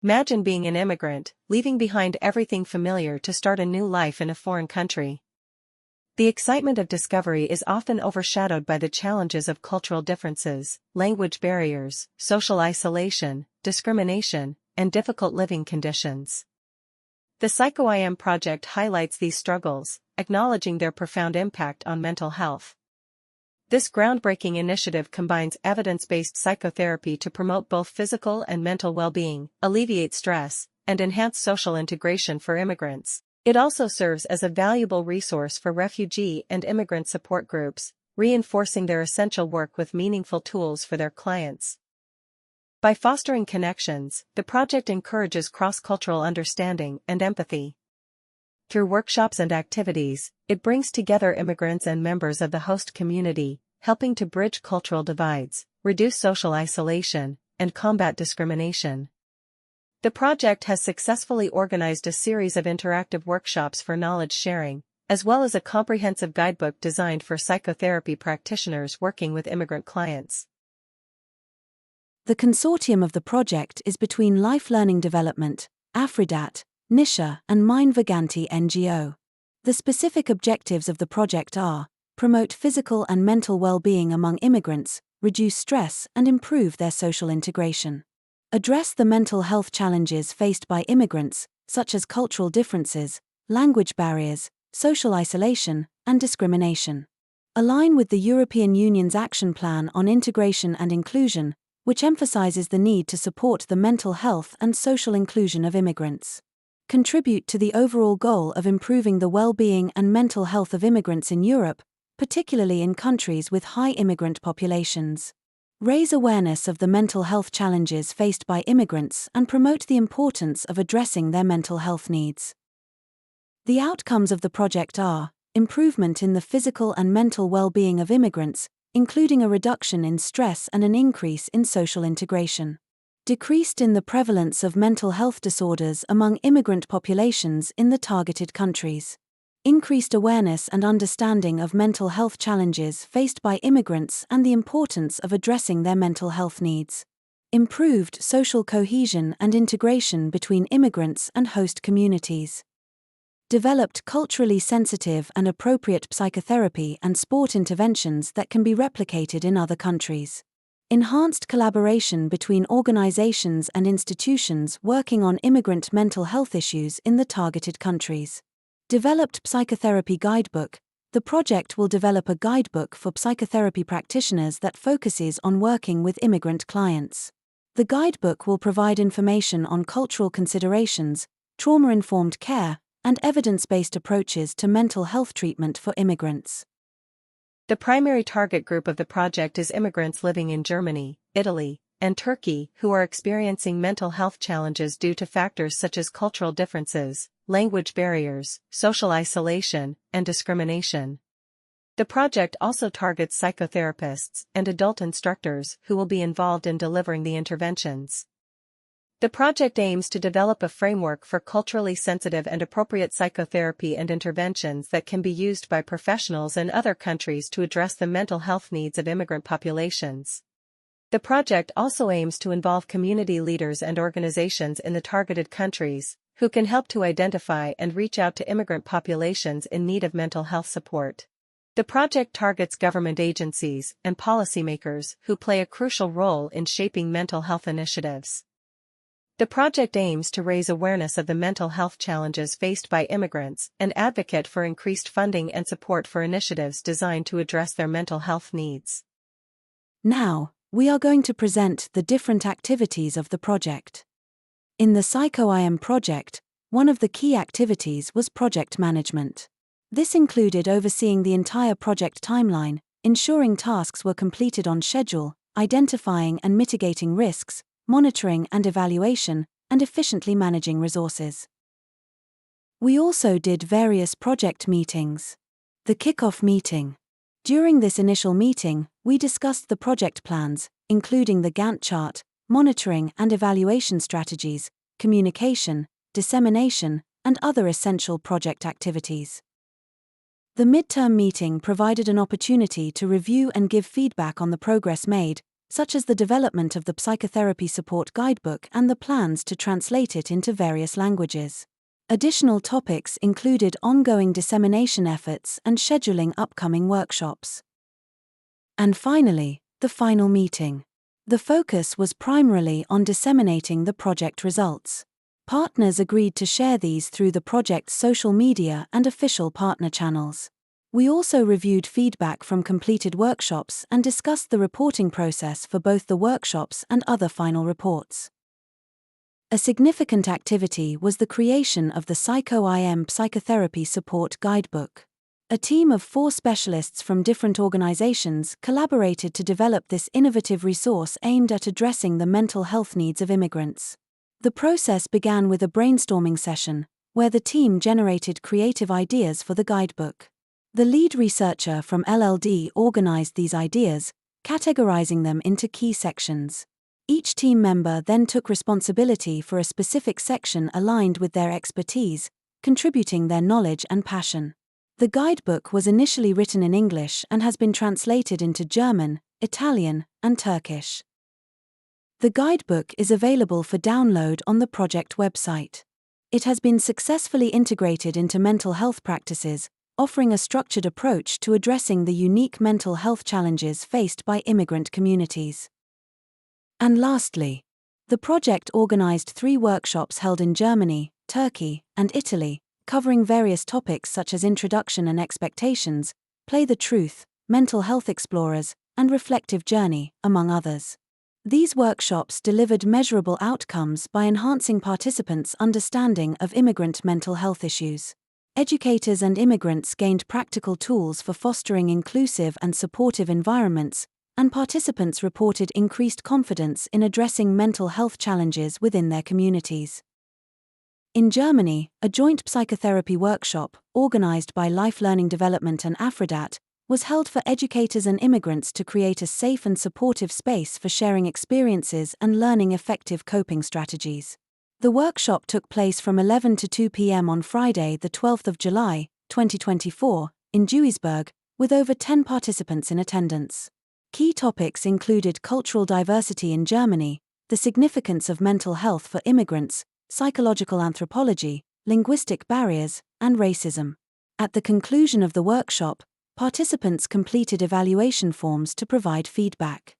Imagine being an immigrant, leaving behind everything familiar to start a new life in a foreign country. The excitement of discovery is often overshadowed by the challenges of cultural differences, language barriers, social isolation, discrimination, and difficult living conditions. The PsychoIM project highlights these struggles, acknowledging their profound impact on mental health. This groundbreaking initiative combines evidence-based psychotherapy to promote both physical and mental well-being, alleviate stress, and enhance social integration for immigrants. It also serves as a valuable resource for refugee and immigrant support groups, reinforcing their essential work with meaningful tools for their clients. By fostering connections, the project encourages cross-cultural understanding and empathy. Through workshops and activities, it brings together immigrants and members of the host community, helping to bridge cultural divides, reduce social isolation, and combat discrimination. The project has successfully organized a series of interactive workshops for knowledge sharing, as well as a comprehensive guidebook designed for psychotherapy practitioners working with immigrant clients. The consortium of the project is between Life Learning Development, Afridat, Nisha, and Mind Vaganti NGO. The specific objectives of the project are: promote physical and mental well-being among immigrants, reduce stress, and improve their social integration. Address the mental health challenges faced by immigrants, such as cultural differences, language barriers, social isolation, and discrimination. Align with the European Union's Action Plan on Integration and Inclusion, which emphasizes the need to support the mental health and social inclusion of immigrants. Contribute to the overall goal of improving the well-being and mental health of immigrants in Europe, particularly in countries with high immigrant populations. Raise awareness of the mental health challenges faced by immigrants and promote the importance of addressing their mental health needs. The outcomes of the project are: improvement in the physical and mental well-being of immigrants, including a reduction in stress and an increase in social integration. Decreased in the prevalence of mental health disorders among immigrant populations in the targeted countries. Increased awareness and understanding of mental health challenges faced by immigrants and the importance of addressing their mental health needs. Improved social cohesion and integration between immigrants and host communities. Developed culturally sensitive and appropriate psychotherapy and sport interventions that can be replicated in other countries. Enhanced collaboration between organizations and institutions working on immigrant mental health issues in the targeted countries. Developed psychotherapy guidebook. The project will develop a guidebook for psychotherapy practitioners that focuses on working with immigrant clients. The guidebook will provide information on cultural considerations, trauma-informed care, and evidence-based approaches to mental health treatment for immigrants. The primary target group of the project is immigrants living in Germany, Italy, and Turkey who are experiencing mental health challenges due to factors such as cultural differences, language barriers, social isolation, and discrimination. The project also targets psychotherapists and adult instructors who will be involved in delivering the interventions. The project aims to develop a framework for culturally sensitive and appropriate psychotherapy and interventions that can be used by professionals in other countries to address the mental health needs of immigrant populations. The project also aims to involve community leaders and organizations in the targeted countries, who can help to identify and reach out to immigrant populations in need of mental health support. The project targets government agencies and policymakers who play a crucial role in shaping mental health initiatives. The project aims to raise awareness of the mental health challenges faced by immigrants and advocate for increased funding and support for initiatives designed to address their mental health needs. Now, we are going to present the different activities of the project. In the PsychoIM project, one of the key activities was project management. This included overseeing the entire project timeline, ensuring tasks were completed on schedule, identifying and mitigating risks, monitoring and evaluation, and efficiently managing resources. We also did various project meetings. The kickoff meeting. During this initial meeting, we discussed the project plans, including the Gantt chart, monitoring and evaluation strategies, communication, dissemination, and other essential project activities. The midterm meeting provided an opportunity to review and give feedback on the progress made, such as the development of the psychotherapy support guidebook and the plans to translate it into various languages. Additional topics included ongoing dissemination efforts and scheduling upcoming workshops. And finally, the final meeting. The focus was primarily on disseminating the project results. Partners agreed to share these through the project's social media and official partner channels. We also reviewed feedback from completed workshops and discussed the reporting process for both the workshops and other final reports. A significant activity was the creation of the psychotherapy support guidebook. A team of 4 specialists from different organizations collaborated to develop this innovative resource aimed at addressing the mental health needs of immigrants. The process began with a brainstorming session, where the team generated creative ideas for the guidebook. The lead researcher from LLD organized these ideas, categorizing them into key sections. Each team member then took responsibility for a specific section aligned with their expertise, contributing their knowledge and passion. The guidebook was initially written in English and has been translated into German, Italian, and Turkish. The guidebook is available for download on the project website. It has been successfully integrated into mental health practices, offering a structured approach to addressing the unique mental health challenges faced by immigrant communities. And lastly, the project organized 3 workshops held in Germany, Turkey, and Italy, covering various topics such as introduction and expectations, play the truth, mental health explorers, and reflective journey, among others. These workshops delivered measurable outcomes by enhancing participants' understanding of immigrant mental health issues. Educators and immigrants gained practical tools for fostering inclusive and supportive environments, and participants reported increased confidence in addressing mental health challenges within their communities. In Germany, a joint psychotherapy workshop, organized by Life Learning Development and Aphrodite, was held for educators and immigrants to create a safe and supportive space for sharing experiences and learning effective coping strategies. The workshop took place from 11 to 2 p.m. on Friday, the 12th of July, 2024, in Duisburg, with over 10 participants in attendance. Key topics included cultural diversity in Germany, the significance of mental health for immigrants, psychological anthropology, linguistic barriers, and racism. At the conclusion of the workshop, participants completed evaluation forms to provide feedback.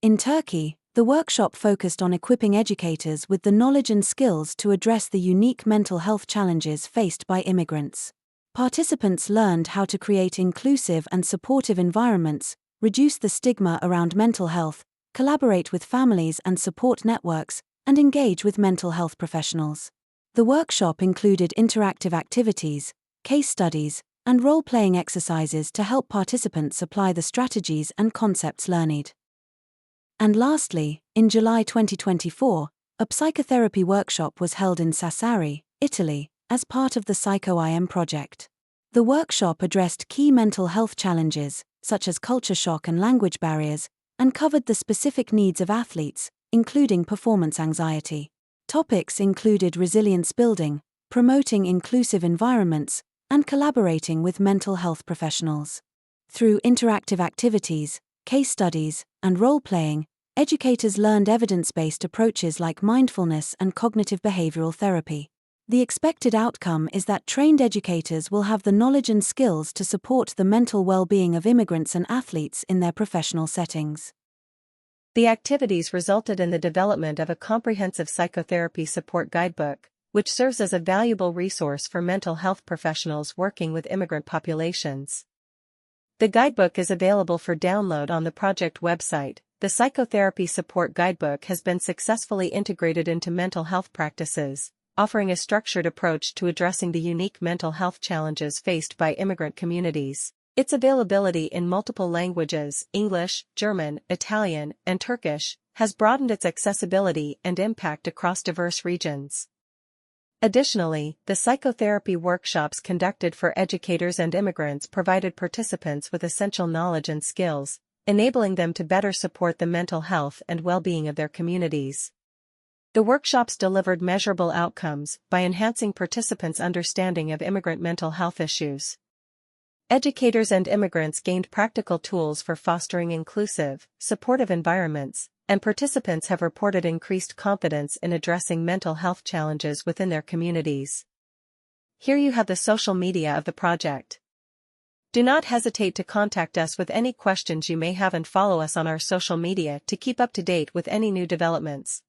In Turkey, the workshop focused on equipping educators with the knowledge and skills to address the unique mental health challenges faced by immigrants. Participants learned how to create inclusive and supportive environments, reduce the stigma around mental health, collaborate with families and support networks, and engage with mental health professionals. The workshop included interactive activities, case studies, and role-playing exercises to help participants apply the strategies and concepts learned. And lastly, in July 2024, a psychotherapy workshop was held in Sassari, Italy, as part of the Psycho-IM project. The workshop addressed key mental health challenges, such as culture shock and language barriers, and covered the specific needs of athletes, including performance anxiety. Topics included resilience building, promoting inclusive environments, and collaborating with mental health professionals. Through interactive activities, case studies, and role-playing, educators learned evidence-based approaches like mindfulness and cognitive behavioral therapy. The expected outcome is that trained educators will have the knowledge and skills to support the mental well-being of immigrants and athletes in their professional settings. The activities resulted in the development of a comprehensive psychotherapy support guidebook, which serves as a valuable resource for mental health professionals working with immigrant populations. The guidebook is available for download on the project website. The psychotherapy support guidebook has been successfully integrated into mental health practices, offering a structured approach to addressing the unique mental health challenges faced by immigrant communities. Its availability in multiple languages, English, German, Italian, and Turkish, has broadened its accessibility and impact across diverse regions. Additionally, the psychotherapy workshops conducted for educators and immigrants provided participants with essential knowledge and skills, enabling them to better support the mental health and well-being of their communities. The workshops delivered measurable outcomes by enhancing participants' understanding of immigrant mental health issues. Educators and immigrants gained practical tools for fostering inclusive, supportive environments, and participants have reported increased confidence in addressing mental health challenges within their communities. Here you have the social media of the project. Do not hesitate to contact us with any questions you may have and follow us on our social media to keep up to date with any new developments.